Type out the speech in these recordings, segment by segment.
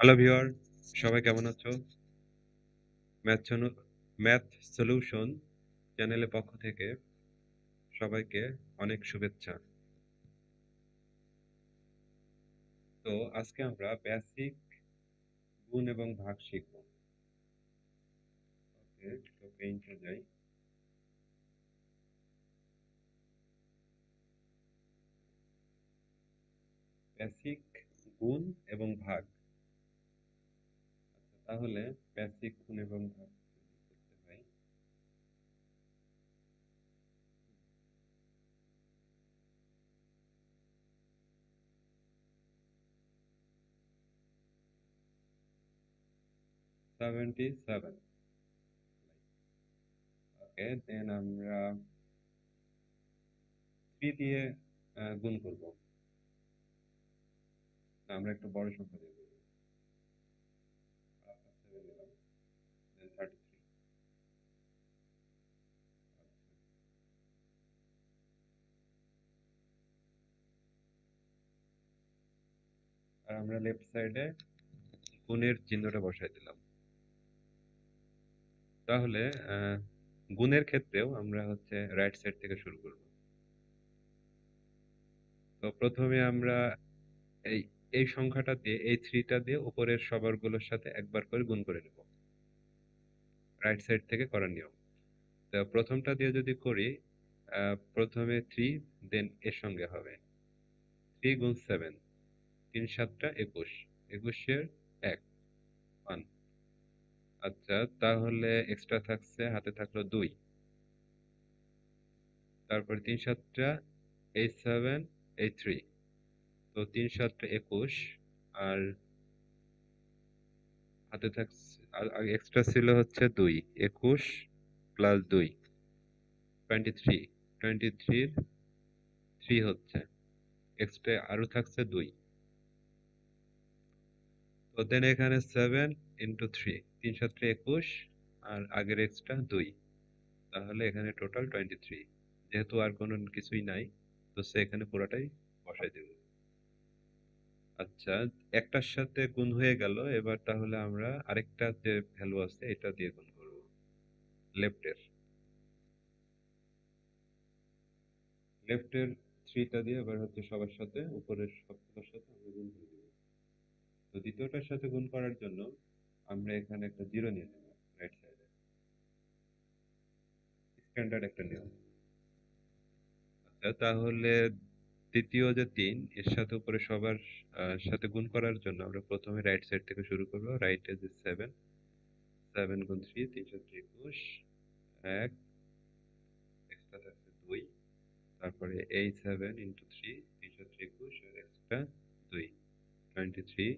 Hello viewer, সবাই কেমন আছো? ম্যাথ ম্যাথ সলিউশন চ্যানেলের পক্ষ থেকে সবাইকে অনেক শুভেচ্ছা। তো আজকে আমরা বেসিক গুণ এবং ভাগ শিখব। ওকে, তো পেইন্টে যাই। বেসিক গুণ এবং ভাগ। তাহলে বেসিক গুণ এবং ভাগ করতে হয়। 77। ওকে, দেন আমরা 3 দিয়ে গুণ করব। আমরা একটু বড় সংখ্যা দিয়ে করব। 7 দিলাম, then 33। আর আমরা লেফট সাইডে গুণের চিহ্নটা বসাই দিলাম। তাহলে গুণের ক্ষেত্রেও আমরা হচ্ছে রাইট সাইড থেকে শুরু করব। তো প্রথমে আমরা এই এই সংখ্যাটা দিয়ে, এই 3টা দিয়ে উপরের সবরগুলোর সাথে একবার করে গুণ করে নেব, রাইট সাইড থেকে করার নিয়ম। তো প্রথমটা দিয়ে যদি করি, প্রথমে 3, দেন এর সঙ্গে হবে 3 গুণ 7, 3 7টা 21, 21-এর 1, 1। আচ্ছা, তাহলে এক্সট্রা থাকছে, হাতে থাকলো 2। তারপর 3 7টা এই 7, এই 3। তো 3 7টা 21, আর হাতে থাকছে, আর এক্সট্রা ছিল হচ্ছে 2। 21 প্লাস 2, 23। 23-র 3 হচ্ছে, এক্সট্রা আরো থাকছে 2। তো দেন এখানে 7 ইন্টু 3, 3 7টা 21, আর আগের এক্সট্রা 2। তাহলে এখানে টোটাল 23। যেহেতু আর কোনো কিছুই নাই, তো সে এখানে পুরোটাই বসাই দেব। আচ্ছা, একটার সাথে গুণ হয়ে গেল, এবার তাহলে আমরা আরেকটা যে ভ্যালু আছে এটা দিয়ে গুণ করব, লেফটের। লেফটের 3টা দিয়ে এবার হচ্ছে সবার সাথে, উপরের সবগুলোর সাথে আমরা গুণ করে দেব। তো দ্বিতীয়টার সাথে গুণ করার জন্য আমরা এখানে একটা জিরো নিয়ে নেব, রাইট সাইডে। স্ট্যান্ডার্ড একটা নিয়ম। আচ্ছা, তাহলে দ্বিতীয় যে 3, এর সাথে উপরে সবার সাথে গুণ করার জন্য আমরা প্রথমে রাইট সাইড থেকে শুরু করব। রাইটে যে 7, 7 গুণ 3, 3 7 21, 1, এক্সট্রা থাকছে 2। তারপরে এই 7 ইন্টু 3, 3 7 21, আর এক্সট্রা 2, 23।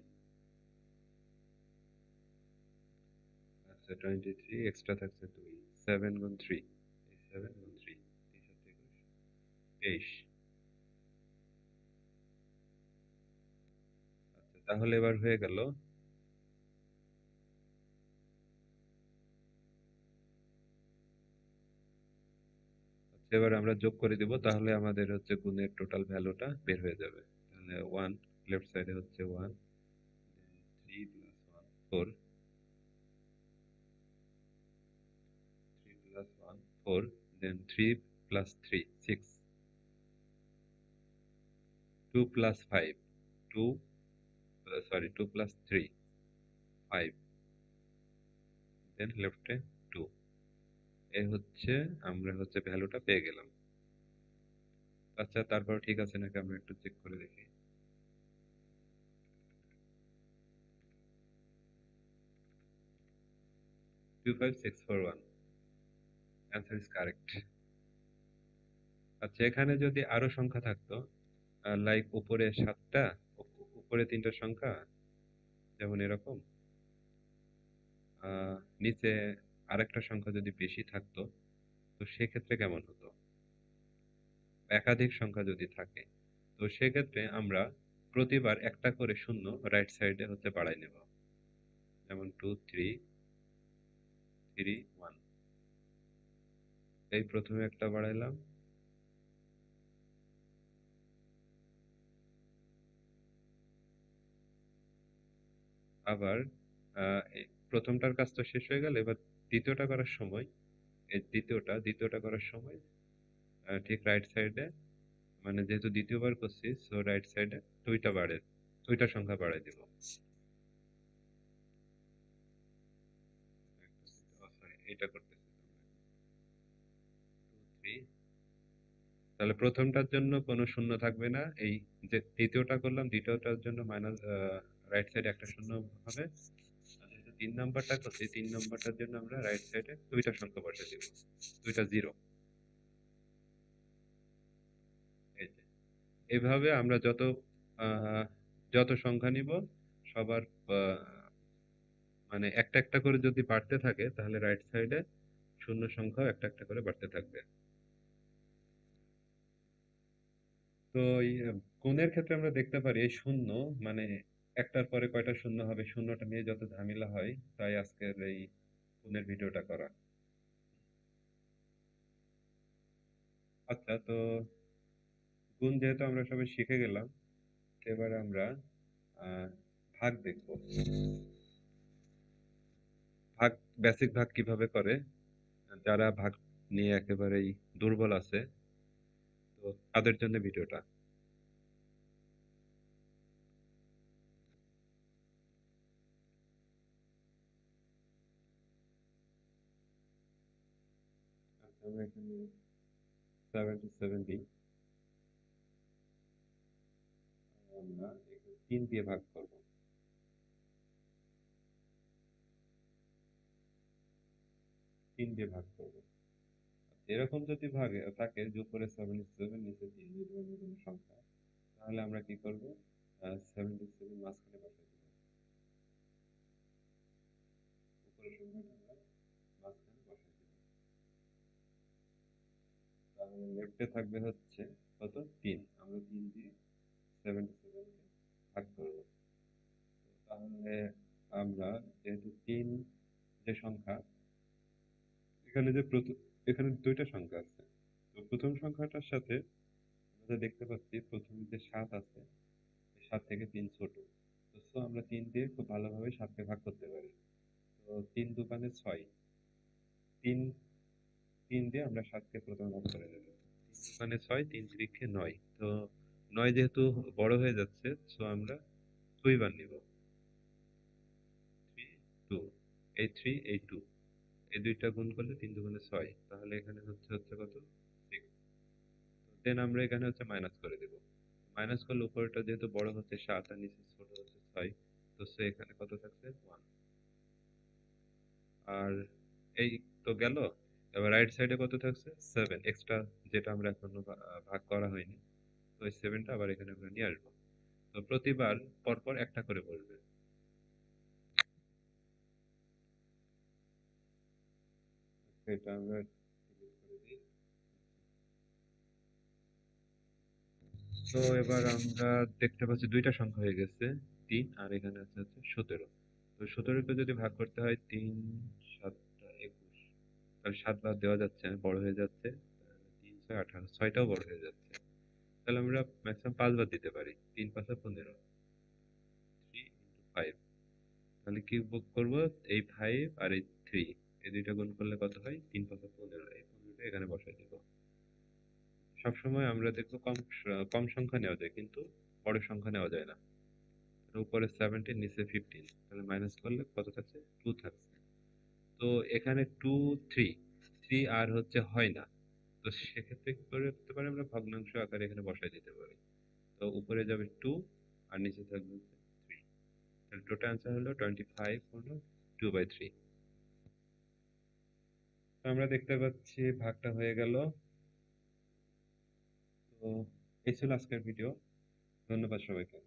আচ্ছা, 23 এক্সট্রা থাকছে 2, 7 গুণ 3, এই 7 গুণ 3, 3 7 21, 23। আচ্ছা, তাহলে এবার হয়ে গেল। আচ্ছা, এবার আমরা যোগ করে দিব, তাহলে আমাদের হচ্ছে গুণের টোটাল ভ্যালুটা বের হয়ে যাবে। তাহলে 1, লেফট সাইডে হচ্ছে 1, 3 প্লাস 1 4, 3 প্লাস 1 4, দেন 3 প্লাস 3 6, 2 প্লাস 5 2, সরি 2 প্লাস 3 5, দেন লেফটে 2। এই হচ্ছে, আমরা হচ্ছে ভ্যালুটা পেয়ে গেলাম। আচ্ছা, তারপর ঠিক আছে নাকি আমরা একটু চেক করে দেখি। 25641, অ্যান্সার ইজ কারেক্ট। আচ্ছা, এখানে যদি আরো সংখ্যা থাকতো, লাইক উপরে 7টা, উপরে 3টা সংখ্যা, যেমন এরকম, আহ নিচে আরেকটা সংখ্যা যদি বেশি থাকতো, তো সেক্ষেত্রে কেমন হতো? একাধিক সংখ্যা যদি থাকে, তো সেক্ষেত্রে আমরা প্রতিবার একটা করে শূন্য রাইট সাইডে হচ্ছে বাড়াই নেব। যেমন 2 3 3 1, এই প্রথমে একটা বাড়াইলাম। আবার প্রথমটার কাজ তো শেষ হয়ে গেল, এবার দ্বিতীয়টা করার সময়, এই দ্বিতীয়টা করার সময় ঠিক রাইট সাইডে, মানে যেহেতু দ্বিতীয়বার করছি, সো রাইট সাইডে দুইটা সংখ্যা বাড়াই দিব। সরি, এটা করতেছি, 2 3। তাহলে প্রথমটার জন্য কোনো শূন্য থাকবে না, এই যে দ্বিতীয়টা করলাম, দ্বিতীয়টার জন্য মাইনাস, রাইট সাইডে একটা শূন্য হবে। আর যেহেতু 3 নাম্বারটা করছি, 3 নাম্বারটার জন্য আমরা রাইট সাইডে দুইটা সংখ্যা বসে দিব, দুইটা জিরো। এই যে এইভাবে আমরা আহ, যত সংখ্যা নিব, সবার আহ, মানে একটা একটা করে যদি বাড়তে থাকে, তাহলে রাইট সাইডে শূন্য সংখ্যাও একটা একটা করে বাড়তে থাকবে। তো এই গুণের ক্ষেত্রে আমরা দেখতে পারি এই শূন্য, মানে একটার পরে কয়টা শূন্য হবে, শূন্যটা নিয়ে যত ঝামেলা হয়, তাই আজকের এই গুণের ভিডিওটা করা। আচ্ছা, তো গুণ যেহেতু আমরা সবাই শিখে গেলাম, এবার আমরা আহ ভাগ দেখব। ভাগ, বেসিক ভাগ কিভাবে করে, যারা ভাগ নিয়ে একেবারেই দুর্বল আছে, তো তাদের জন্য ভিডিওটা। আচ্ছা, আমরা এখানে 77 দিই, আমরা এখানে 3 দিয়ে ভাগ করব। 3 দিয়ে ভাগ করব। এরকম যদি ভাগে থাকে যে উপরে 77, নিচে 3, এই ধরনের কোনো সংখ্যা, তাহলে আমরা কি করব, 77 মাঝখানে বসাই দিব, উপরের সংখ্যাটা আমরা মাঝখানে বসাই দিব। তাহলে লেফটে থাকবে হচ্ছে কত, 3। আমরা 3 দিয়ে 77 কে ভাগ করব। তাহলে আমরা, যেহেতু 3 যে সংখ্যা, এখানে যে প্রথম, এখানে দুইটা সংখ্যা আছে, তো প্রথম সংখ্যাটার সাথে আমরা দেখতে পাচ্ছি প্রথমে যে 7 আছে, 7 থেকে 3 ছোট। তো আমরা 3 দিয়ে খুব ভালোভাবে 7কে ভাগ করতে পারি। তো 3 2 6, তিন 3 দিয়ে আমরা 7কে প্রথমে ভাগ করে দেবো। 3 2 6, 3 3 9। তো 9 যেহেতু বড় হয়ে যাচ্ছে, সো আমরা 2 বার নিব, 3 2, এই 3 এই 2, এই দুইটা গুণ করলে 3 2 6, তাহলে এখানে হচ্ছে হচ্ছে কত, 6। দেন আমরা এখানে হচ্ছে মাইনাস করে দেব। মাইনাস করলে উপরেটা যেহেতু বড় হচ্ছে 7, আর নিচে ছোট হচ্ছে 6, তো সে এখানে কত থাকছে, 1। আর এই তো গেল। এবার রাইট সাইডে কত থাকছে, 7 এক্সট্রা, যেটা আমরা এখনো ভাগ করা হয়নি। তো এই 7টা আবার এখানে আমরা নিয়ে আসবো। তো প্রতিবার পরপর একটা করে বসবে। এটা আমরা delete করে দিই। তো এবার আমরা দেখতে পাচ্ছি দুইটা সংখ্যা হয়ে গেছে, 3, আর এখানে আছে হচ্ছে 17। তো 17কে যদি ভাগ করতে হয়, 3 7 21, তাহলে 7 বাদ দেওয়া যাচ্ছে না, বড় হয়ে যাচ্ছে। 3 6 18, 6টাও বড় হয়ে যাচ্ছে। তাহলে আমরা ম্যাক্সিমাম 5 বার দিতে পারি, 3 5 15, 3 × 5। তাহলে কি বুক করবো, এই 5 আর এই 3, এই দুইটা গুণ করলে কত হয়, 3 5 15, এই 15টা এখানে বসাই দেবো। সবসময় আমরা দেখবো কম সংখ্যা নেওয়া যায়, কিন্তু বড় সংখ্যা নেওয়া যায় না। তাহলে উপরে 17, নিচে 15, তাহলে মাইনাস করলে কত থাকছে, 2 থাকছে। তো এখানে 2 3, 3 আর হচ্ছে হয় না। তো সেক্ষেত্রে কি করে করতে পারি, আমরা ভগ্নাংশ আকারে এখানে বসাই দিতে পারি। তো উপরে যাবে 2, আর নিচে থাকবে হচ্ছে 3। তাহলে টোটাল অ্যান্সার হলো 25 হলো 2/3। তো আমরা দেখতে পাচ্ছি ভাগটা হয়ে গেল। তো এই ছিল আজকের ভিডিও। ধন্যবাদ সবাইকে।